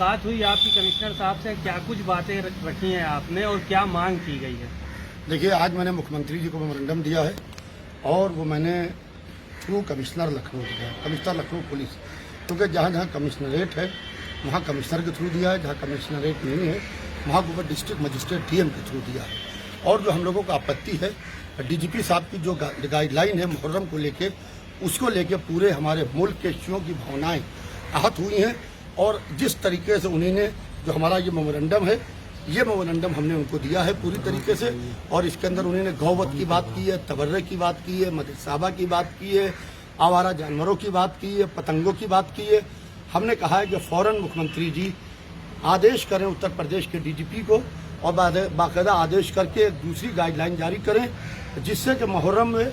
बात हुई आपकी कमिश्नर साहब से, क्या कुछ बातें रखी हैं आपने और क्या मांग की गई है? देखिए, आज मैंने मुख्यमंत्री जी को मेमोरेंडम दिया है और वो मैंने थ्रू कमिश्नर लखनऊ दिया, कमिश्नर लखनऊ पुलिस, क्योंकि जहाँ जहाँ कमिश्नरेट है वहाँ कमिश्नर के थ्रू दिया है, जहाँ कमिश्नरेट नहीं है वहाँ को डिस्ट्रिक्ट मजिस्ट्रेट डीएम के थ्रू दिया है। और जो हम लोगों को आपत्ति है, डीजीपी साहब की जो गाइडलाइन है मुहर्रम को लेके, उसको लेके पूरे हमारे मुल्क के शियों की भावनाएं आहत हुई हैं। और जिस तरीके से उन्होंने जो हमारा ये मेमोरेंडम है, ये मेमोरेंडम हमने उनको दिया है पूरी तरीके से, और इसके अंदर उन्होंने गौवत की बात की है, तबर्रे की बात की है, मदरसाबा की बात की है, आवारा जानवरों की बात की है, पतंगों की बात की है। हमने कहा है कि फौरन मुख्यमंत्री जी आदेश करें उत्तर प्रदेश के डीजीपी को और बाकायदा आदेश करके एक दूसरी गाइडलाइन जारी करें, जिससे कि मुहर्रम में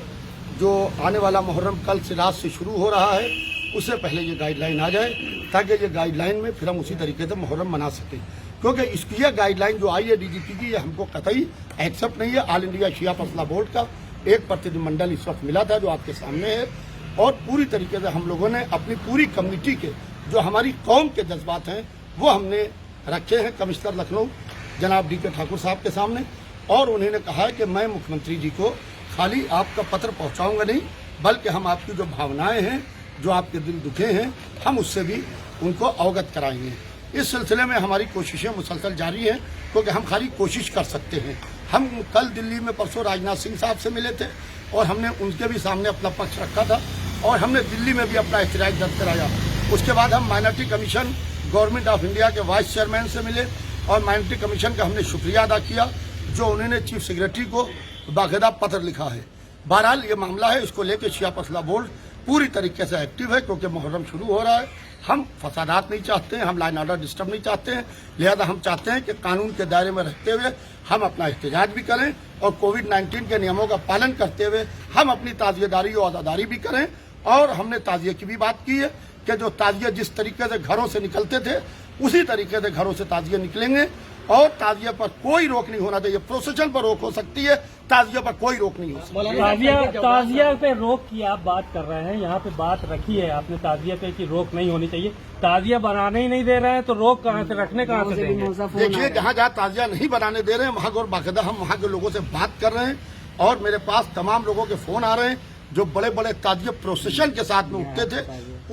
जो आने वाला मुहर्रम कल से रात से शुरू हो रहा है उससे पहले ये गाइडलाइन आ जाए, ताकि ये गाइडलाइन में फिर हम उसी तरीके से मुहर्रम मना सकें। क्योंकि इसकी यह गाइडलाइन जो आई है डीजीपी की, ये हमको कतई एक्सेप्ट नहीं है। ऑल इंडिया शिया फसला बोर्ड का एक प्रतिनिधिमंडल इस वक्त मिला था जो आपके सामने है, और पूरी तरीके से हम लोगों ने अपनी पूरी कम्युनिटी के जो हमारी कौम के जज्बात हैं वो हमने रखे हैं कमिश्नर लखनऊ जनाब डी के ठाकुर साहब के सामने। और उन्होंने कहा है कि मैं मुख्यमंत्री जी को खाली आपका पत्र पहुंचाऊंगा नहीं, बल्कि हम आपकी जो भावनाएं हैं, जो आपके दिल दुखे हैं, हम उससे भी उनको अवगत कराएंगे। इस सिलसिले में हमारी कोशिशें मुसलसल जारी हैं, क्योंकि हम खाली कोशिश कर सकते हैं। हम कल दिल्ली में परसों राजनाथ सिंह साहब से मिले थे और हमने उनके भी सामने अपना पक्ष रखा था, और हमने दिल्ली में भी अपना एहतजाज दर्ज कराया। उसके बाद हम minority commission government of India के वाइस चेयरमैन से मिले और माइनॉरिटी कमीशन का हमने शुक्रिया अदा किया, जो उन्होंने चीफ सेक्रेटरी को बाकायदा पत्र लिखा है। बहरहाल ये मामला है, इसको लेकर शिया फसला बोर्ड पूरी तरीके से एक्टिव है, क्योंकि मुहर्रम शुरू हो रहा है। हम फसादात नहीं चाहते हैं, हम लाइन ऑर्डर डिस्टर्ब नहीं चाहते हैं, लिहाजा हम चाहते हैं कि कानून के दायरे में रहते हुए हम अपना एहतजाज भी करें और कोविड-19 के नियमों का पालन करते हुए हम अपनी ताजियेदारी और आज़ादारी भी करें। और हमने ताजिए की भी बात की है कि जो ताजिए जिस तरीके से घरों से निकलते थे उसी तरीके से घरों से ताजिए निकलेंगे, और ताजिए पर कोई रोक नहीं होना चाहिए। प्रोसेशन पर रोक हो सकती है, ताजिए पर कोई रोक नहीं हो सकती। ताजिया पे रोक की आप बात कर रहे हैं, यहाँ पे बात रखी है आपने ताजिया पे कि रोक नहीं होनी चाहिए। ताजिया बनाने ही नहीं दे रहे हैं तो रोक कहाँ से, रखने कहाँ से देंगे? देखिए, जहाँ जहाँ ताजिया नहीं बनाने दे रहे हैं वहाँ और बाकायदा हम वहाँ के लोगों से बात कर रहे हैं, और मेरे पास तमाम लोगों के फोन आ रहे हैं जो बड़े बड़े ताजिए प्रोसेशन के साथ में उठते थे,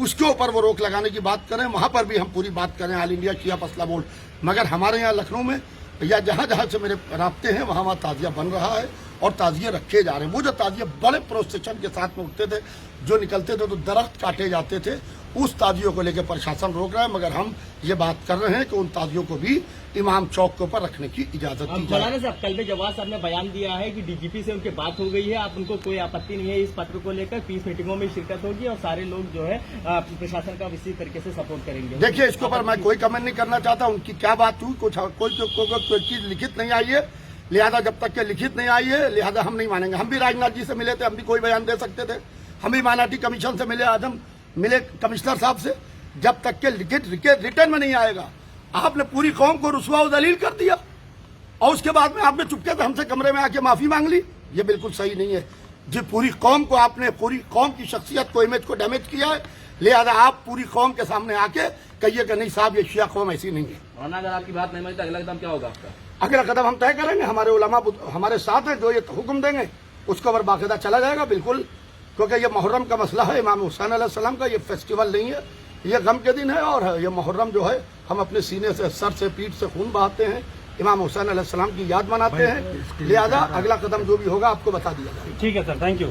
उसके ऊपर वो रोक लगाने की बात करें। वहां पर भी हम पूरी बात करें ऑल इंडिया शिया फसला बोर्ड, मगर हमारे यहाँ लखनऊ में या जहाँ जहाँ से मेरे राब्ते हैं वहाँ ताजिया बन रहा है और ताजिए रखे जा रहे हैं। वो जो ताजिए बड़े प्रोसेशन के साथ में उठते थे, जो निकलते थे तो दरख्त काटे जाते थे, उस ताजियों को लेकर प्रशासन रोक रहा है, मगर हम ये बात कर रहे हैं कि उन ताजियों को भी इमाम चौक के ऊपर रखने की इजाजत दी जाए। साहब, कल में जवाब साहब ने बयान दिया है कि डीजीपी से उनकी बात हो गई है, आप उनको कोई आपत्ति नहीं है इस पत्र को लेकर, पीस मीटिंगों में शिरकत होगी और सारे लोग जो है प्रशासन का इसी तरीके से सपोर्ट करेंगे। देखिए, इसके ऊपर मैं कोई कमेंट नहीं करना चाहता। उनकी क्या बात हुई, कोई चीज लिखित नहीं आई है, लिहाजा जब तक के लिखित नहीं आई है लिहाजा हम नहीं मानेंगे। हम भी राजनाथ जी से मिले थे, हम भी कोई बयान दे सकते थे, हम भी माइनॉरिटी कमीशन से मिले, आज हम मिले कमिश्नर साहब से। जब तक के लिखित रिटर्न में नहीं आएगा, आपने पूरी कौम को रुसवा और दलील कर दिया और उसके बाद में आपने चुपके से हमसे कमरे में आके माफी मांग ली, ये बिल्कुल सही नहीं है। जो पूरी कौम को आपने, पूरी कौम की शख्सियत को, इमेज को डैमेज किया है, लिहाजा आप पूरी कौम के सामने आके कहिए कि नहीं साहब, ये शिया कौम ऐसी नहीं है। और अगर आपकी बात नहीं मानी तो अगला कदम क्या होगा आपका? अगला कदम हम तय करेंगे, हमारे उलमा हमारे साथ हैं, जो ये हुक्म देंगे उसके ऊपर बाकायदा चला जाएगा बिल्कुल। क्योंकि ये मुहर्रम का मसला है, इमाम हुसैन अलैहिस्सलाम का ये फेस्टिवल नहीं है, ये गम के दिन है। और ये मुहर्रम जो है हम अपने सीने से, सर से, पीठ से खून बहाते हैं, इमाम हुसैन अलैहिस्सलाम की याद मनाते हैं। लिहाजा अगला कदम जो भी होगा आपको बता दिया जाएगा। ठीक है सर, थैंक यू।